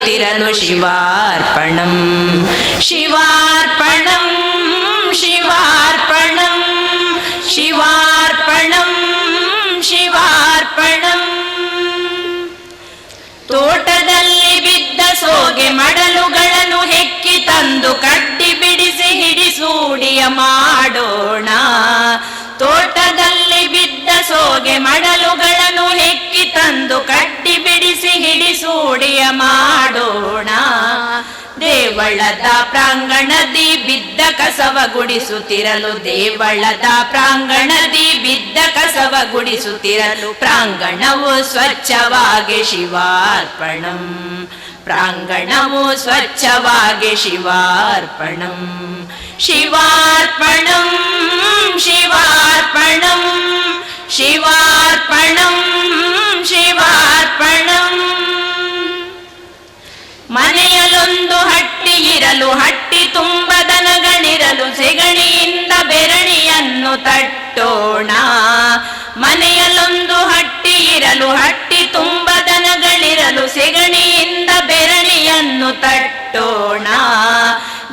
ತಿರಲು ಶಿವಾರ್ಪಣಂ ಶಿವಾರ್ಪಣಂ ಶಿವಾರ್ಪಣಂ ಶಿವಾರ್ಪಣಂ ಶಿವಾರ್ಪಣಂ. ತೋಟದಲ್ಲಿ ಬಿದ್ದ ಸೋಗೆ ಮಡಲುಗಳನ್ನು ಹೆಕ್ಕಿ ತಂದು ಕಟ್ಟಿ ಬಿಡಿಸಿ ಹಿಡಿಸೂಡಿಯ ಮಾಡೋಣ. ತೋಟದಲ್ಲಿ ಬಿದ್ದ ಸೋಗೆ ಮಡಲುಗಳನ್ನು ಹೆಕ್ಕಿ ತಂದು ಕಟ್ಟಿ ಬಿಡಿಸಿ ಹಿಡಿಸೂಡಿಯ ಮಾಡೋಣ. ದೇವಳದ ಪ್ರಾಂಗಣದಿ ಬಿದ್ದ ಕಸವ ಗುಡಿಸುತ್ತಿರಲು ದೇವಳದ ಪ್ರಾಂಗಣದಿ ಬಿದ್ದ ಕಸವ ಗುಡಿಸುತ್ತಿರಲು ಪ್ರಾಂಗಣವು ಸ್ವಚ್ಛವಾಗಿ ಶಿವಾರ್ಪಣಂ ಪ್ರಾಂಗಣವು ಸ್ವಚ್ಛವಾಗಿ ಶಿವಾರ್ಪಣಂ ಶಿವಾರ್ಪಣಂ ಶಿವಾರ್ಪಣಂ ಶಿವಾರ್ಪಣಂ ಶಿವಾರ್ಪಣಂ. ಮನೆಯಲ್ಲೊಂದು ಹಟ್ಟಿ ಇರಲು ಹಟ್ಟಿ ತುಂಬ ದನಗಳಿರಲು ಸೆಗಣಿಯಿಂದ ಬೆರಣಿಯನ್ನು ತಟ್ಟೋಣ. ಮನೆಯಲ್ಲೊಂದು ಹಟ್ಟಿ ಇರಲು ಹಟ್ಟಿ ತುಂಬ ದನಗಳಿರಲು ಸೆಗಣಿಯಿಂದ ಬೆರಣಿಯನ್ನು ತಟ್ಟೋಣ.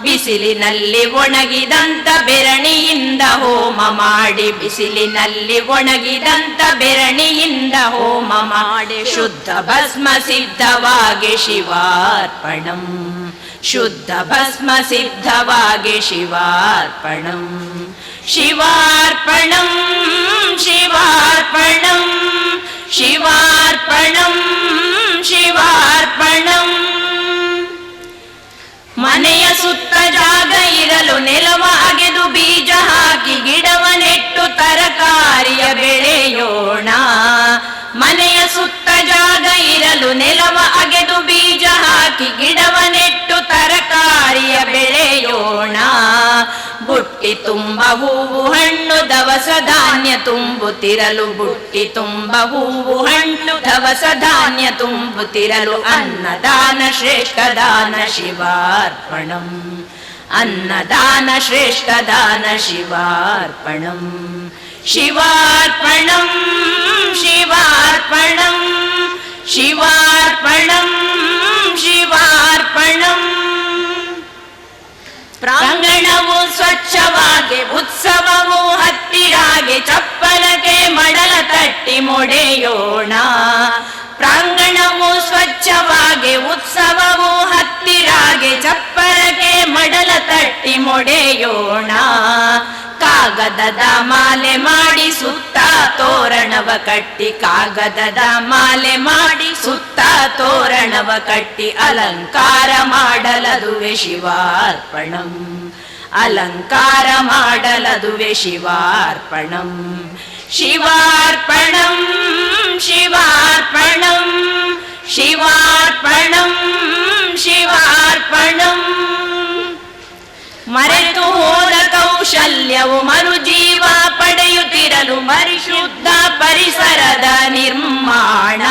ಬಿಸಿಲಿನಲ್ಲಿ ಒಣಗಿದಂತ ಬೆರಣಿಯಿಂದ ಹೋಮ ಮಾಡಿ ಬಿಸಿಲಿನಲ್ಲಿ ಒಣಗಿದಂತ ಬೆರಣಿಯಿಂದ ಹೋಮ ಮಾಡಿ ಶುದ್ಧ ಭಸ್ಮ ಸಿದ್ಧವಾಗಿ ಶಿವಾರ್ಪಣಂ ಶುದ್ಧ ಭಸ್ಮ ಸಿದ್ಧವಾಗಿ ಶಿವಾರ್ಪಣಂ ಶಿವಾರ್ಪಣಂ ಶಿವಾರ್ಪಣಂ ಶಿವಾರ್ಪಣಂ ಶಿವಾರ್ಪಣಂ. ಮನೆಯ ಸುತ್ತ ಜಾಗ ಇರಲು ನೆಲವ ಅಗೆದು ಬೀಜ ಹಾಕಿ ಗಿಡವ ನೆಟ್ಟು ತರಕಾರಿಯ ಬೆಳೆಯೋಣ. ಮನೆಯ ಸುತ್ತ ಜಾಗ ಇರಲು ನೆಲವ ಅಗೆದು ಬೀಜ ಹಾಕಿ ಗಿಡವ ನೆಟ್ಟು ತರಕಾರಿಯ ಬೆಳೆಯೋಣ. ಬುಟ್ಟಿ ತುಂಬ ಹೂವು ಹಣ್ಣು ದವಸ ಧಾನ್ಯ ತುಂಬುತ್ತಿರಲು ಬುಟ್ಟಿ ತುಂಬ ಹೂವು ಹಣ್ಣು ದವಸ ಧಾನ್ಯ ತುಂಬುತ್ತಿರಲು ಅನ್ನದಾನ ಶ್ರೇಷ್ಠ ದಾನ ಶಿವಾರ್ಪಣಂ ಅನ್ನದಾನ ಶ್ರೇಷ್ಠ ದಾನ ಶಿವಾರ್ಪಣಂ ಶಿವಾರ್ಪಣಂ ಶಿವಾರ್ಪಣಂ ಶಿವಾರ್ಪಣಂ ಶಿವಾರ್ಪಣಂ. ಪ್ರಾಂಗಣವು ಸ್ವಚ್ಛವಾಗಿ ಉತ್ಸವವು ಹತ್ತಿರಾಗಿ ಚಪ್ಪಲಗೆ ಮಡಲ ತಟ್ಟಿ ಮೊಡೆಯೋಣ. ಪ್ರಾಂಗಣವು ಸ್ವಚ್ಛವಾಗಿ ಉತ್ಸವವು ಹತ್ತಿರಾಗಿ ಚಪ್ಪಲಗೆ ಮಡಲ ತಟ್ಟಿ ಮೊಡೆಯೋಣ. ಕಾಗದದ ಮಾಲೆ ಮಾಡಿ ಸುತ್ತ ತೋರಣವ ಕಟ್ಟಿ ಕಾಗದದ ಮಾಲೆ ಮಾಡಿ ಸುತ್ತ ತೋರಣವ ಕಟ್ಟಿ ಅಲಂಕಾರ ಮಾಡಲದುವೆ ಶಿವಾರ್ಪಣಂ ಅಲಂಕಾರ ಮಾಡಲದುವೆ ಶಿವಾರ್ಪಣಂ ಶಿವಾರ್ಪಣಂ ಶಿವಾರ್ಪಣಂ ಶಿವಾರ್ಪಣಂ ಶಿವಾರ್ಪಣಂ. ಮರೆತು ಹೋದ ಕೌಶಲ್ಯವು ಮರುಜೀವ ಪಡೆಯುತ್ತಿರಲು ಪರಿಶುದ್ಧ ಪರಿಸರದ ನಿರ್ಮಾಣ.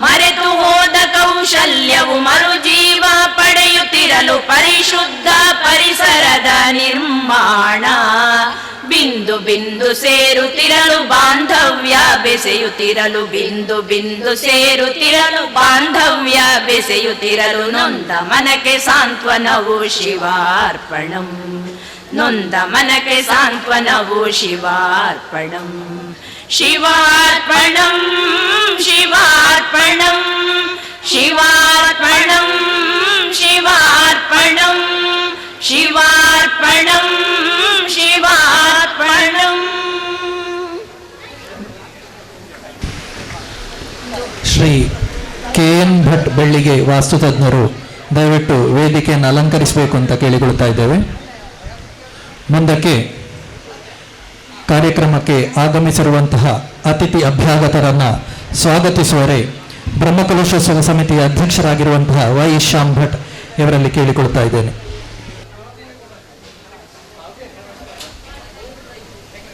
ಮರೆತು ಹೋದ ಕೌಶಲ್ಯವು ಮರುಜೀವ ಪಡೆಯುತ್ತಿರಲು ಪರಿಶುದ್ಧ ಪರಿಸರದ ನಿರ್ಮಾಣ. ಬಿಂದು ಬಿಂದು ಸೇರುತ್ತಿರಲು ಬಾಂಧವ್ಯ ಬೆಸೆಯುತ್ತಿರಲು ಬಿಂದು ಬಿಂದು ಸೇರುತ್ತಿರಲು ಬಾಂಧವ್ಯ ಬೆಸೆಯುತ್ತಿರಲು ನೊಂದ ಮನಕ್ಕೆ ಸಾಂತ್ವನವು ಶಿವಾರ್ಪಣಂ ನೊಂದ ಮನಕ್ಕೆ ಸಾಂತ್ವನವು ಶಿವಾರ್ಪಣಂ ಶಿವಾರ್ಪಣಂ ಶಿವಾರ್ಪಣಂ ಶಿವಾರ್ಪಣಂ ಶಿವಾರ್ಪಣಂ ಶಿವಾರ್ಪಣಂ ಶಿವಾರ್ಪಣಂ. ಶ್ರೀ KN ಭಟ್ ಬೆಳ್ಳಿಗೆ ವಾಸ್ತುತಜ್ಞರು ದಯವಿಟ್ಟು ವೇದಿಕೆಯನ್ನು ಅಲಂಕರಿಸಬೇಕು ಅಂತ ಕೇಳಿಕೊಳ್ತಾ ಇದ್ದೇವೆ. ಮುಂದಕ್ಕೆ ಕಾರ್ಯಕ್ರಮಕ್ಕೆ ಆಗಮಿಸಿರುವಂತಹ ಅತಿಥಿ ಅಭ್ಯಾಗತರನ್ನ ಸ್ವಾಗತಿಸುವರೆ ಬ್ರಹ್ಮಕಲಶೋತ್ಸವ ಸಮಿತಿಯ ಅಧ್ಯಕ್ಷರಾಗಿರುವಂತಹ ವೈ ಶ್ಯಾಮ್ ಭಟ್ ಇವರಲ್ಲಿ ಕೇಳಿಕೊಳ್ತಾ ಇದ್ದೇನೆ.